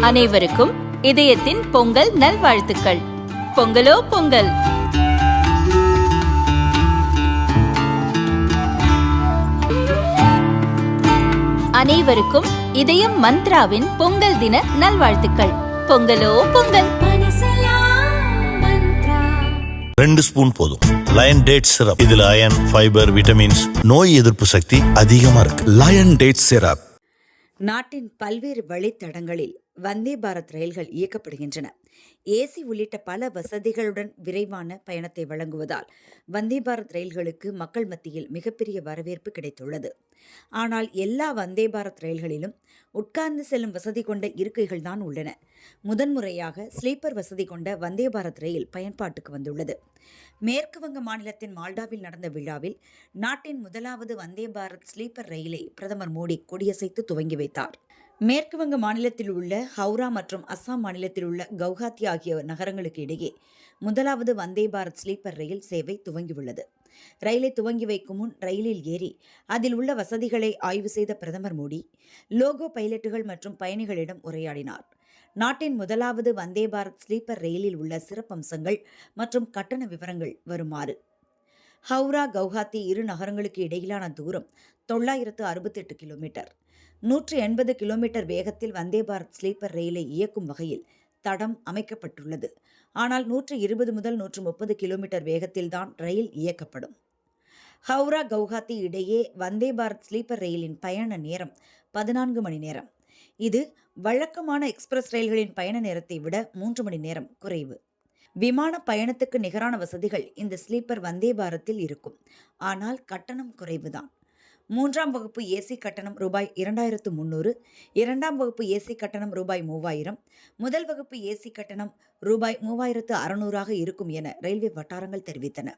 அனைவருக்கும் இதயத்தின் பொங்கல் நல்வாழ்த்துக்கள். பொங்கலோ பொங்கல். அனைவருக்கும் இதயம் மந்த்ராவின் பொங்கல் தின நல்வாழ்த்துக்கள். பொங்கலோ பொங்கல். 2 ஸ்பூன் போதும். Lion date syrup. இதுல அயன், ஃபைபர், விட்டமின்ஸ், நோய் எதிர்ப்பு சக்தி அதிகமா இருக்கு. Lion date syrup. நாட்டின் பல்வேறு வழித்தடங்களில் வந்தே பாரத் ரயில்கள் இயக்கப்படுகின்றன. ஏசி உள்ளிட்ட பல வசதிகளுடன் விரைவான பயணத்தை வழங்குவதால் வந்தே பாரத் ரயில்களுக்கு மக்கள் மத்தியில் மிகப்பெரிய வரவேற்பு கிடைத்துள்ளது. ஆனால் எல்லா வந்தே பாரத் ரயில்களிலும் உட்கார்ந்து செல்லும் வசதி கொண்ட இருக்கைகள் தான் உள்ளன. முதன்முறையாக ஸ்லீப்பர் வசதி கொண்ட வந்தே பாரத் ரயில் பயன்பாட்டுக்கு வந்துள்ளது. மேற்கு வங்க மாநிலத்தின் மால்டாவில் நடந்த விழாவில் நாட்டின் முதலாவது வந்தே பாரத் ஸ்லீப்பர் ரயிலை பிரதமர் மோடி கொடியசைத்து துவங்கி வைத்தார். மேற்கு வங்க மாநிலத்தில் உள்ள ஹவுரா மற்றும் அஸ்ஸாம் மாநிலத்தில் உள்ள கவுஹாத்தி ஆகிய நகரங்களுக்கு இடையே முதலாவது வந்தே பாரத் ஸ்லீப்பர் ரயில் சேவை துவங்கியுள்ளது. ரயிலை துவங்கி வைக்கும் முன் ரயிலில் ஏறி அதில் உள்ள வசதிகளை ஆய்வு செய்த பிரதமர் மோடி லோகோ பைலட்டுகள் மற்றும் பயணிகளிடம் உரையாடினார். நாட்டின் முதலாவது வந்தே பாரத் ஸ்லீப்பர் ரயிலில் உள்ள சிறப்பம்சங்கள் மற்றும் கட்டண விவரங்கள் வருமாறு. ஹவுரா கவுஹாத்தி இரு நகரங்களுக்கு இடையிலான தூரம் 968 கிலோமீட்டர். 180 கிலோமீட்டர் வேகத்தில் வந்தே பாரத் ஸ்லீப்பர் ரயிலை இயக்கும் வகையில் தடம் அமைக்கப்பட்டுள்ளது. ஆனால் 120 முதல் 130 கிலோமீட்டர் வேகத்தில்தான் ரயில் இயக்கப்படும். ஹவுரா கவுஹாத்தி இடையே வந்தே பாரத் ஸ்லீப்பர் ரயிலின் பயண நேரம் 14 மணி நேரம். இது வழக்கமான எக்ஸ்பிரஸ் ரயில்களின் பயண நேரத்தை விட 3 மணி நேரம் குறைவு. விமான பயணத்துக்கு நிகரான வசதிகள் இந்த ஸ்லீப்பர் வந்தே பாரத்தில் இருக்கும். ஆனால் கட்டணம் குறைவுதான். 3ஆம் வகுப்பு ஏசி கட்டணம் ரூபாய் 2300, 2ஆம் வகுப்பு ஏசி கட்டணம் ரூபாய் 3000, முதல் வகுப்பு ஏசி கட்டணம் ரூபாய் 3600 இருக்கும் என ரயில்வே வட்டாரங்கள் தெரிவித்தன.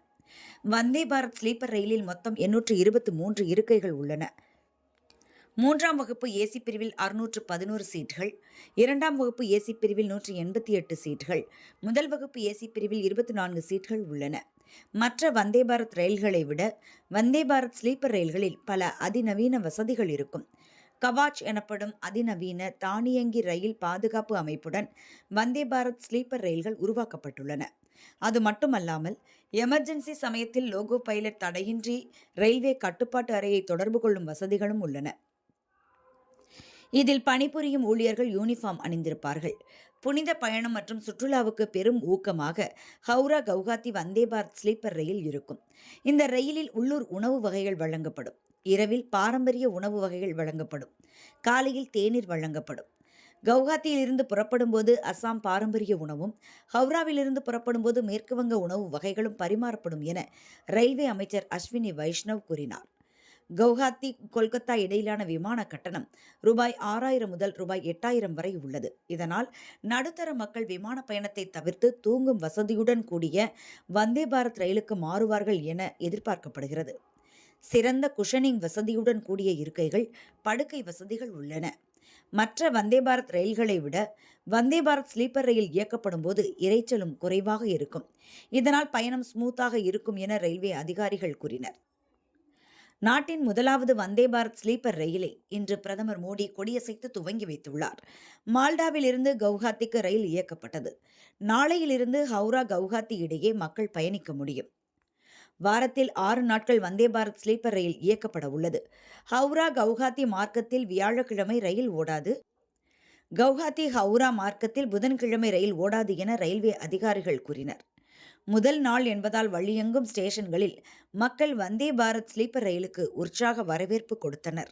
வந்தே பாரத் ஸ்லீப்பர் ரயிலில் மொத்தம் 823 இருக்கைகள் உள்ளன. 3ஆம் வகுப்பு ஏசி பிரிவில் 611 சீட்டுகள், 2ஆம் வகுப்பு ஏசி பிரிவில் 188 சீட்டுகள், முதல் வகுப்பு ஏசி பிரிவில் 24 சீட்டுகள் உள்ளன. மற்ற வந்தே பாரத் ரயில்களை விட வந்தே பாரத் ஸ்லீப்பர் ரயில்களில் பல அதிநவீன வசதிகள் இருக்கும். கவாச் எனப்படும் அதிநவீன தானியங்கி ரயில் பாதுகாப்பு அமைப்புடன் வந்தே பாரத் ஸ்லீப்பர் ரயில்கள் உருவாக்கப்பட்டுள்ளன. அது மட்டுமல்லாமல் எமர்ஜென்சி சமயத்தில் லோகோ பைலட் தடையின்றி ரயில்வே கட்டுப்பாட்டு அறையை தொடர்பு கொள்ளும் வசதிகளும் உள்ளன. இதில் பணிபுரியும் ஊழியர்கள் யூனிஃபார்ம் அணிந்திருப்பார்கள். புனித பயணம் மற்றும் சுற்றுலாவுக்கு பெரும் ஊக்கமாக ஹவுரா கவுஹாத்தி வந்தே பாரத் ஸ்லீப்பர் ரயில் இருக்கும். இந்த ரயிலில் உள்ளூர் உணவு வகைகள் வழங்கப்படும். இரவில் பாரம்பரிய உணவு வகைகள் வழங்கப்படும். காலையில் தேநீர் வழங்கப்படும். கவுஹாத்தியிலிருந்து புறப்படும் போது அஸ்ஸாம் பாரம்பரிய உணவும், ஹவுராவிலிருந்து புறப்படும் போது மேற்கு வங்க உணவு வகைகளும் பரிமாறப்படும் என ரயில்வே அமைச்சர் அஸ்வினி வைஷ்ணவ் கூறினார். கவுஹாத்தி கொல்கத்தா இடையிலான விமான கட்டணம் ரூபாய் 6000 முதல் ரூபாய் 8000 வரை உள்ளது. இதனால் நடுத்தர மக்கள் விமான பயணத்தை தவிர்த்து தூங்கும் வசதியுடன் கூடிய வந்தே பாரத் ரயிலுக்கு மாறுவார்கள் என எதிர்பார்க்கப்படுகிறது. சிறந்த குஷனிங் வசதியுடன் கூடிய இருக்கைகள், படுக்கை வசதிகள் உள்ளன. மற்ற வந்தே பாரத் ரயில்களை விட வந்தே பாரத் ஸ்லீப்பர் ரயில் இயக்கப்படும் போது இரைச்சலும் குறைவாக இருக்கும். இதனால் பயணம் ஸ்மூத்தாக இருக்கும் என ரயில்வே அதிகாரிகள் கூறினர். நாட்டின் முதலாவது வந்தே பாரத் ஸ்லீப்பர் ரயிலை இன்று பிரதமர் மோடி கொடியசைத்து துவங்கி வைத்துள்ளார். மால்டாவில் இருந்து கவுஹாத்திக்கு ரயில் இயக்கப்பட்டது. நாளையிலிருந்து ஹவுரா கவுஹாத்தி இடையே மக்கள் பயணிக்க முடியும். வாரத்தில் 6 நாட்கள் வந்தே பாரத் ஸ்லீப்பர் ரயில் இயக்கப்பட உள்ளது. ஹவுரா கவுஹாத்தி மார்க்கத்தில் வியாழக்கிழமை ரயில் ஓடாது. கவுஹாத்தி ஹவுரா மார்க்கத்தில் புதன்கிழமை ரயில் ஓடாது என ரயில்வே அதிகாரிகள் கூறினர். முதல் நாள் என்பதால் வழியெங்கும் ஸ்டேஷன்களில் மக்கள் வந்தே பாரத் ஸ்லீப்பர் ரயிலுக்கு உற்சாக வரவேற்பு கொடுத்தனர்.